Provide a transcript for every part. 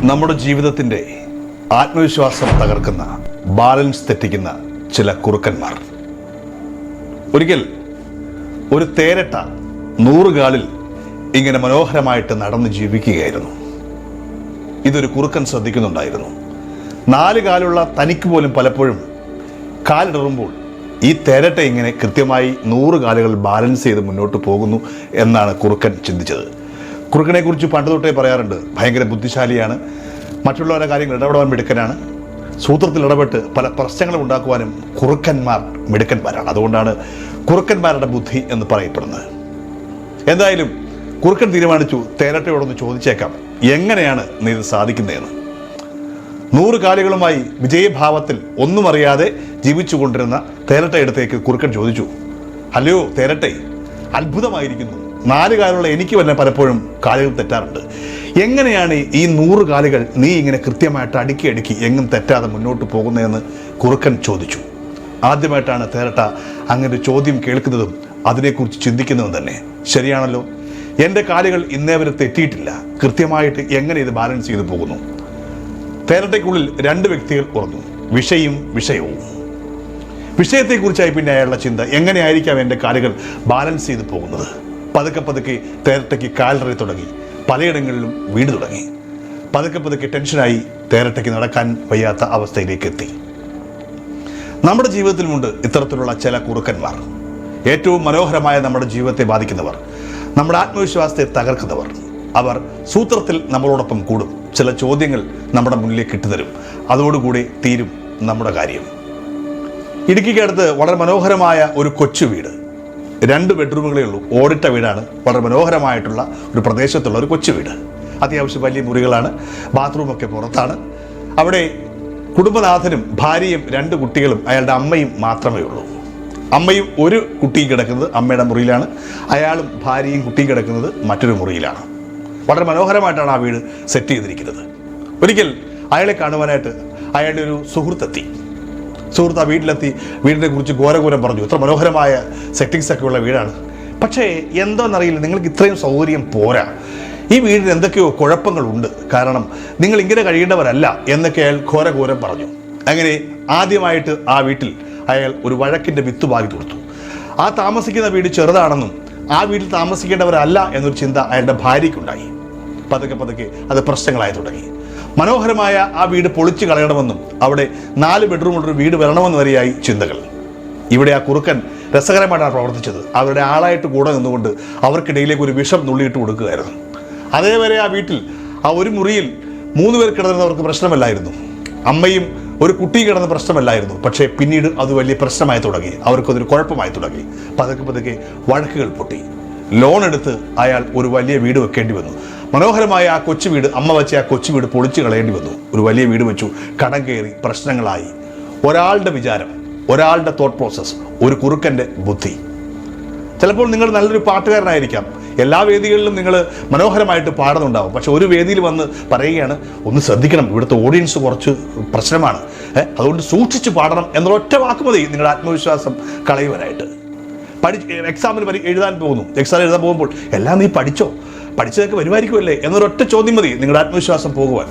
നമ്മുടെ ജീവിതത്തിൻ്റെ ആത്മവിശ്വാസം തകർക്കുന്ന, ബാലൻസ് തെറ്റിക്കുന്ന ചില കുറുക്കന്മാർ. ഒരിക്കൽ ഒരു തേരട്ട 100 കാലിൽ ഇങ്ങനെ മനോഹരമായിട്ട് നടന്ന് ജീവിക്കുകയായിരുന്നു. ഇതൊരു കുറുക്കൻ ശ്രദ്ധിക്കുന്നുണ്ടായിരുന്നു. 4 കാലുള്ള തനിക്ക് പോലും പലപ്പോഴും കാലിടറുമ്പോൾ ഈ തേരട്ട ഇങ്ങനെ കൃത്യമായി 100 കാലുകൾ ബാലൻസ് ചെയ്ത് മുന്നോട്ട് പോകുന്നു എന്നാണ് കുറുക്കൻ ചിന്തിച്ചത്. കുറുക്കനെ കുറിച്ച് പണ്ട് തൊട്ടേ പറയാറുണ്ട്, ഭയങ്കര ബുദ്ധിശാലിയാണ്, മറ്റുള്ളവരുടെ കാര്യങ്ങൾ ഇടപെടാൻ മിടുക്കനാണ്, സൂത്രത്തിൽ ഇടപെട്ട് പല പ്രശ്നങ്ങളും ഉണ്ടാക്കുവാനും കുറുക്കന്മാർ മിടുക്കന്മാരാണ്. അതുകൊണ്ടാണ് കുറുക്കന്മാരുടെ ബുദ്ധി എന്ന് പറയപ്പെടുന്നത്. എന്തായാലും കുറുക്കൻ തീരുമാനിച്ചു, തേരട്ടയോടൊന്ന് ചോദിച്ചേക്കാം, എങ്ങനെയാണ് നീ ഇത് സാധിക്കുന്നതെന്ന്. 100 കാലുകളുമായി വിജയഭാവത്തിൽ ഒന്നും അറിയാതെ ജീവിച്ചു കൊണ്ടിരുന്ന തേരട്ടയടുത്തേക്ക് കുറുക്കൻ ചോദിച്ചു, ഹലോ തേരട്ടെ, അത്ഭുതമായിരിക്കുന്നു, 4 കാലുള്ള എനിക്ക് തന്നെ പലപ്പോഴും കാലുകൾ തെറ്റാറുണ്ട്. എങ്ങനെയാണ് ഈ 100 കാലുകൾ നീ ഇങ്ങനെ കൃത്യമായിട്ട് അടുക്കി എങ്ങും തെറ്റാതെ മുന്നോട്ട് പോകുന്നതെന്ന് കുറുക്കൻ ചോദിച്ചു. ആദ്യമായിട്ടാണ് തേരട്ട അങ്ങനെ ഒരു ചോദ്യം കേൾക്കുന്നതും അതിനെക്കുറിച്ച് ചിന്തിക്കുന്നതും തന്നെ. ശരിയാണല്ലോ, എൻ്റെ കാലുകൾ ഇന്നേ വരെ തെറ്റിയിട്ടില്ല, കൃത്യമായിട്ട് എങ്ങനെ ഇത് ബാലൻസ് ചെയ്തു പോകുന്നു. തേരട്ടയ്ക്കുള്ളിൽ 2 വ്യക്തികൾ ഉറന്നു, വിഷയവും. വിഷയത്തെക്കുറിച്ചായി പിന്നെ അയാളുടെ ചിന്ത, എങ്ങനെയായിരിക്കാം എൻ്റെ കാലുകൾ ബാലൻസ് ചെയ്ത് പോകുന്നത്. പതുക്കെ തേരട്ടയ്ക്ക് കാലറി തുടങ്ങി, പലയിടങ്ങളിലും വീട് തുടങ്ങി. പതുക്കെ ടെൻഷനായി തേരട്ടയ്ക്ക് നടക്കാൻ വയ്യാത്ത അവസ്ഥയിലേക്ക് എത്തി. നമ്മുടെ ജീവിതത്തിലുമുണ്ട് ഇത്തരത്തിലുള്ള ചില കുറുക്കന്മാർ. ഏറ്റവും മനോഹരമായ നമ്മുടെ ജീവിതത്തെ ബാധിക്കുന്നവർ, നമ്മുടെ ആത്മവിശ്വാസത്തെ തകർക്കുന്നവർ. അവർ സൂത്രത്തിൽ നമ്മളോടൊപ്പം കൂടും, ചില ചോദ്യങ്ങൾ നമ്മുടെ മുന്നിലേക്ക് ഇട്ടുതരും, അതോടുകൂടി തീരും നമ്മുടെ കാര്യം. ഇടുക്കിക്കടുത്ത് വളരെ മനോഹരമായ ഒരു കൊച്ചു വീട്, 2 ബെഡ്റൂമുകളേ ഉള്ളൂ, ഓടിട്ട വീടാണ്. വളരെ മനോഹരമായിട്ടുള്ള ഒരു പ്രദേശത്തുള്ള ഒരു കൊച്ചു വീട്, അത്യാവശ്യം വലിയ മുറികളാണ്, ബാത്റൂമൊക്കെ പുറത്താണ്. അവിടെ കുടുംബനാഥനും ഭാര്യയും 2 കുട്ടികളും അയാളുടെ അമ്മയും മാത്രമേ ഉള്ളൂ. അമ്മയും ഒരു കുട്ടിയും കിടക്കുന്നത് അമ്മയുടെ മുറിയിലാണ്, അയാളും ഭാര്യയും കുട്ടിയും കിടക്കുന്നത് മറ്റൊരു മുറിയിലാണ്. വളരെ മനോഹരമായിട്ടാണ് ആ വീട് സെറ്റ് ചെയ്തിരിക്കുന്നത്. ഒരിക്കൽ അയാളെ കാണുവാനായിട്ട് അയാളുടെ ഒരു സുഹൃത്ത് ആ വീട്ടിലെത്തി വീടിനെ കുറിച്ച് ഘോരഘോരം പറഞ്ഞു. ഇത്ര മനോഹരമായ സെറ്റിങ്സ് ഒക്കെ ഉള്ള വീടാണ്, പക്ഷേ എന്തോന്നറിയില്ല, നിങ്ങൾക്ക് ഇത്രയും സൗകര്യം പോരാ, ഈ വീടിന് എന്തൊക്കെയോ കുഴപ്പങ്ങളുണ്ട്, കാരണം നിങ്ങൾ ഇങ്ങനെ കഴിയേണ്ടവരല്ല എന്നൊക്കെ അയാൾ ഘോരഘോരം പറഞ്ഞു. അങ്ങനെ ആദ്യമായിട്ട് ആ വീട്ടിൽ അയാൾ ഒരു വഴക്കിൻ്റെ വിത്ത് പാകി കൊടുത്തു. ആ താമസിക്കുന്ന വീട് ചെറുതാണെന്നും ആ വീട്ടിൽ താമസിക്കേണ്ടവരല്ല എന്നൊരു ചിന്ത അയാളുടെ ഭാര്യയ്ക്കുണ്ടായി. പതുക്കെ അത് പ്രശ്നങ്ങളായി തുടങ്ങി. മനോഹരമായ ആ വീട് പൊളിച്ചു കളയണമെന്നും അവിടെ 4 ബെഡ്റൂമുള്ളൊരു വീട് വരണമെന്ന് വരെയായി ചിന്തകൾ. ഇവിടെ ആ കുറുക്കൻ രസകരമായിട്ടാണ് പ്രവർത്തിച്ചത്. അവരുടെ ആളായിട്ട് കൂടെ നിന്നുകൊണ്ട് അവർക്കിടയിലേക്ക് ഒരു വിഷം നുള്ളിയിട്ട് കൊടുക്കുകയായിരുന്നു. അതേവരെ ആ വീട്ടിൽ ആ ഒരു മുറിയിൽ 3 പേർ കിടന്നവർക്ക് പ്രശ്നമല്ലായിരുന്നു, അമ്മയും ഒരു കുട്ടിയും കിടന്ന പ്രശ്നമല്ലായിരുന്നു. പക്ഷേ പിന്നീട് അത് വലിയ പ്രശ്നമായി തുടങ്ങി, അവർക്കതൊരു കുഴപ്പമായി തുടങ്ങി. പതുക്കെ വഴക്കുകൾ പൊട്ടി. ലോൺ എടുത്ത് അയാൾ ഒരു വലിയ വീട് വെക്കേണ്ടി വന്നു. മനോഹരമായ ആ കൊച്ചു വീട്, അമ്മ വെച്ച ആ കൊച്ചു വീട് പൊളിച്ചു കളയേണ്ടി വന്നു. ഒരു വലിയ വീട് വെച്ചു, കടം കയറി, പ്രശ്നങ്ങളായി. ഒരാളുടെ വിചാരം, ഒരാളുടെ തോട്ട് പ്രോസസ്, ഒരു കുറുക്കൻ്റെ ബുദ്ധി. ചിലപ്പോൾ നിങ്ങൾ നല്ലൊരു പാട്ടുകാരനായിരിക്കാം, എല്ലാ വേദികളിലും നിങ്ങൾ മനോഹരമായിട്ട് പാടുന്നുണ്ടാവും. പക്ഷെ ഒരു വേദിയിൽ വന്ന് പറയുകയാണ്, ഒന്ന് ശ്രദ്ധിക്കണം, ഇവിടുത്തെ ഓഡിയൻസ് കുറച്ച് പ്രശ്നമാണ്, അതുകൊണ്ട് സൂക്ഷിച്ച് പാടണം എന്നൊരൊറ്റ വാക്ക് മതി നിങ്ങളുടെ ആത്മവിശ്വാസം കളയുവാനായിട്ട്. എക്സാമിന് എഴുതാൻ പോകുമ്പോൾ എല്ലാം നീ പഠിച്ചതൊക്കെ വരുമായിരിക്കുമല്ലേ എന്നൊരൊറ്റ ചോദ്യം മതി നിങ്ങളുടെ ആത്മവിശ്വാസം പോകുവാൻ.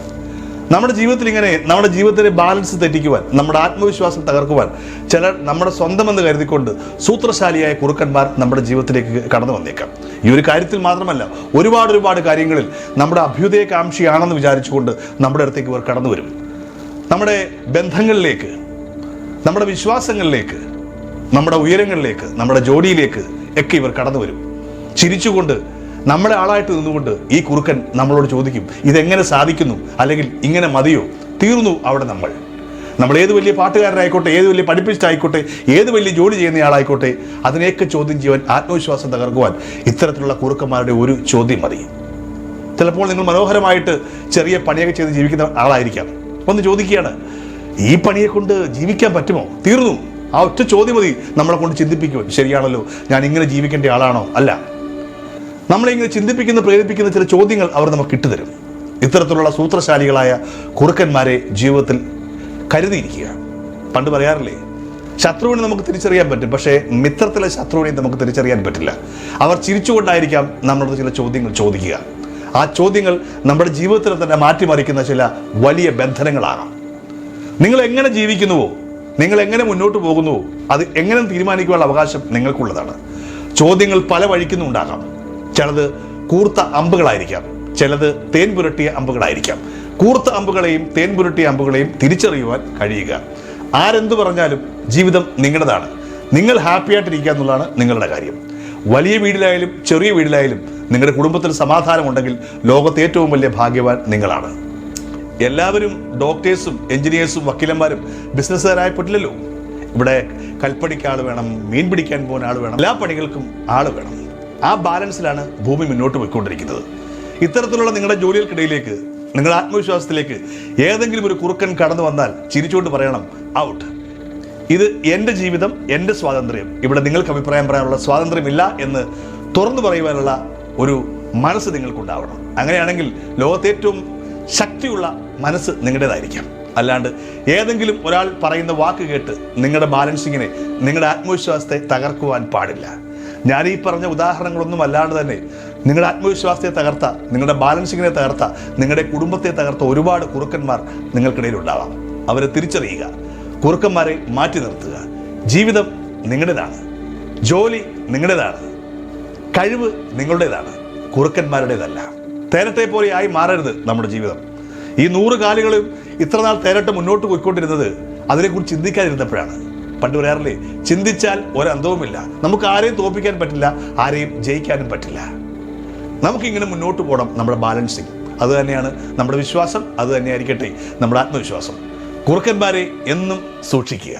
നമ്മുടെ ജീവിതത്തിൽ ഇങ്ങനെ നമ്മുടെ ജീവിതത്തിലെ ബാലൻസ് തെറ്റിക്കുവാൻ, നമ്മുടെ ആത്മവിശ്വാസം തകർക്കുവാൻ ചിലർ നമ്മുടെ സ്വന്തമെന്ന് കരുതിക്കൊണ്ട് സൂത്രശാലിയായ കുറുക്കന്മാർ നമ്മുടെ ജീവിതത്തിലേക്ക് കടന്നു വന്നേക്കാം. ഈ ഒരു കാര്യത്തിൽ മാത്രമല്ല, ഒരുപാട് കാര്യങ്ങളിൽ നമ്മുടെ അഭ്യുദയകാംക്ഷിയാണെന്ന് വിചാരിച്ചുകൊണ്ട് നമ്മുടെ അടുത്തേക്ക് ഇവർ കടന്നു വരും. നമ്മുടെ ബന്ധങ്ങളിലേക്ക്, നമ്മുടെ വിശ്വാസങ്ങളിലേക്ക്, നമ്മുടെ ഉയരങ്ങളിലേക്ക്, നമ്മുടെ ജോലിയിലേക്ക് ഒക്കെ ഇവർ കടന്നു വരും. ചിരിച്ചുകൊണ്ട് നമ്മുടെ ആളായിട്ട് നിന്നുകൊണ്ട് ഈ കുറുക്കൻ നമ്മളോട് ചോദിക്കും, ഇതെങ്ങനെ സാധിക്കുന്നു, അല്ലെങ്കിൽ ഇങ്ങനെ മതിയോ? തീർന്നു അവിടെ നമ്മൾ ഏത് വലിയ പാട്ടുകാരനായിക്കോട്ടെ, ഏത് വലിയ പഠിപ്പിച്ചിട്ടായിക്കോട്ടെ, ഏത് വലിയ ജോലി ചെയ്യുന്ന ആളായിക്കോട്ടെ, അതിനെയൊക്കെ ചോദ്യം ചെയ്യുവാൻ, ആത്മവിശ്വാസം തകർക്കുവാൻ ഇത്തരത്തിലുള്ള കുറുക്കന്മാരുടെ ഒരു ചോദ്യം മതി. ചിലപ്പോൾ നിങ്ങൾ മനോഹരമായിട്ട് ചെറിയ പണിയൊക്കെ ചെയ്ത് ജീവിക്കുന്ന ആളായിരിക്കാം. ഒന്ന് ചോദിക്കുകയാണ്, ഈ പണിയെ കൊണ്ട് ജീവിക്കാൻ പറ്റുമോ? തീർന്നു. ആ ഒറ്റ ചോദ്യം മതി നമ്മളെ കൊണ്ട് ചിന്തിപ്പിക്കുവാൻ. ശരിയാണല്ലോ, ഞാൻ ഇങ്ങനെ ജീവിക്കേണ്ട ആളാണോ? അല്ല. നമ്മളിങ്ങനെ ചിന്തിപ്പിക്കുന്ന, പ്രേരിപ്പിക്കുന്ന ചില ചോദ്യങ്ങൾ അവർ നമുക്ക് ഇട്ടുതരും. ഇത്തരത്തിലുള്ള സൂത്രശാലികളായ കുറുക്കന്മാരെ ജീവിതത്തിൽ കരുതിയിരിക്കുക. പണ്ട് പറയാറില്ലേ, ശത്രുവിനെ നമുക്ക് തിരിച്ചറിയാൻ പറ്റും, പക്ഷേ മിത്രത്തിലെ ശത്രുവിനെ നമുക്ക് തിരിച്ചറിയാൻ പറ്റില്ല. അവർ ചിരിച്ചുകൊണ്ടായിരിക്കാം നമ്മളോട് ചില ചോദ്യങ്ങൾ ചോദിക്കുക. ആ ചോദ്യങ്ങൾ നമ്മുടെ ജീവിതത്തിൽ തന്നെ മാറ്റിമറിക്കുന്ന ചില വലിയ ബന്ധനങ്ങളാകാം. നിങ്ങൾ എങ്ങനെ ജീവിക്കുന്നുവോ, നിങ്ങൾ എങ്ങനെ മുന്നോട്ട് പോകുന്നുവോ, അത് എങ്ങനെ തീരുമാനിക്കുവാനുള്ള അവകാശം നിങ്ങൾക്കുള്ളതാണ്. ചോദ്യങ്ങൾ പല വഴിക്കുന്നുണ്ടാകാം. ചിലത് കൂർത്ത അമ്പുകളായിരിക്കാം, ചിലത് തേൻ പുരട്ടിയ അമ്പുകളായിരിക്കാം. കൂർത്ത അമ്പുകളെയും തേൻ പുരട്ടിയ അമ്പുകളെയും തിരിച്ചറിയുവാൻ കഴിയുക. ആരെന്തു പറഞ്ഞാലും ജീവിതം നിങ്ങളുടേതാണ്. നിങ്ങൾ ഹാപ്പി ആയിട്ടിരിക്കുക എന്നുള്ളതാണ് നിങ്ങളുടെ കാര്യം. വലിയ വീട്ടിലായാലും ചെറിയ വീട്ടിലായാലും നിങ്ങളുടെ കുടുംബത്തിൽ സമാധാനമുണ്ടെങ്കിൽ ലോകത്തെ ഏറ്റവും വലിയ ഭാഗ്യവാൻ നിങ്ങളാണ്. എല്ലാവരും ഡോക്ടേഴ്സും എഞ്ചിനീയേഴ്സും വക്കീലന്മാരും ബിസിനസ്സുകാരായപ്പെട്ടില്ലല്ലോ. ഇവിടെ കൽപ്പണിക്ക് ആൾ വേണം, മീൻ പിടിക്കാൻ പോകുന്ന ആൾ വേണം, എല്ലാ പണികൾക്കും ആൾ വേണം. ആ ബാലൻസിലാണ് ഭൂമി മുന്നോട്ട് പോയിക്കൊണ്ടിരിക്കുന്നത്. ഇത്തരത്തിലുള്ള നിങ്ങളുടെ ജോലികൾക്കിടയിലേക്ക്, നിങ്ങളുടെ ആത്മവിശ്വാസത്തിലേക്ക് ഏതെങ്കിലും ഒരു കുറുക്കൻ കടന്നു വന്നാൽ ചിരിച്ചുകൊണ്ട് പറയണം, ഔട്ട്. ഇത് എൻ്റെ ജീവിതം, എൻ്റെ സ്വാതന്ത്ര്യം, ഇവിടെ നിങ്ങൾക്ക് അഭിപ്രായം പറയാനുള്ള സ്വാതന്ത്ര്യമില്ല എന്ന് തുറന്നു പറയുവാനുള്ള ഒരു മനസ്സ് നിങ്ങൾക്കുണ്ടാവണം. അങ്ങനെയാണെങ്കിൽ ലോകത്തെ ഏറ്റവും ശക്തിയുള്ള മനസ്സ് നിങ്ങളുടേതായിരിക്കാം. അല്ലാണ്ട് ഏതെങ്കിലും ഒരാൾ പറയുന്ന വാക്ക് കേട്ട് നിങ്ങളുടെ ബാലൻസിങ്ങിനെ, നിങ്ങളുടെ ആത്മവിശ്വാസത്തെ തകർക്കുവാൻ പാടില്ല. ഞാൻ ഈ പറഞ്ഞ ഉദാഹരണങ്ങളൊന്നും അല്ലാണ്ട് തന്നെ നിങ്ങളുടെ ആത്മവിശ്വാസത്തെ തകർത്ത, നിങ്ങളുടെ ബാലൻസിങ്ങിനെ തകർത്ത, നിങ്ങളുടെ കുടുംബത്തെ തകർത്ത ഒരുപാട് കുറുക്കന്മാർ നിങ്ങൾക്കിടയിൽ ഉണ്ടാവാം. അവരെ തിരിച്ചറിയുക, കുറുക്കന്മാരെ മാറ്റി നിർത്തുക. ജീവിതം നിങ്ങളുടേതാണ്, ജോലി നിങ്ങളുടേതാണ്, കഴിവ് നിങ്ങളുടേതാണ്, കുറുക്കന്മാരുടേതല്ല. തേരട്ടെ പോലെ ആയി മാറരുത് നമ്മുടെ ജീവിതം. ഈ 100 കാലുകളും ഇത്രനാൾ തേരട്ടെ മുന്നോട്ട് പോയിക്കൊണ്ടിരുന്നത് അതിനെക്കുറിച്ച് ചിന്തിക്കാതിരുന്നപ്പോഴാണ്. പണ്ട് പറയാറില്ലേ, ചിന്തിച്ചാൽ ഒരന്തവുമില്ല. നമുക്ക് ആരെയും തോൽപ്പിക്കാൻ പറ്റില്ല, ആരെയും ജയിക്കാനും പറ്റില്ല. നമുക്കിങ്ങനെ മുന്നോട്ട് പോകണം. നമ്മുടെ ബാലൻസിങ് അത് തന്നെയാണ് നമ്മുടെ വിശ്വാസം, അത് തന്നെയായിരിക്കട്ടെ നമ്മുടെ ആത്മവിശ്വാസം. കുറുക്കന്മാരെ എന്നും സൂക്ഷിക്കുക.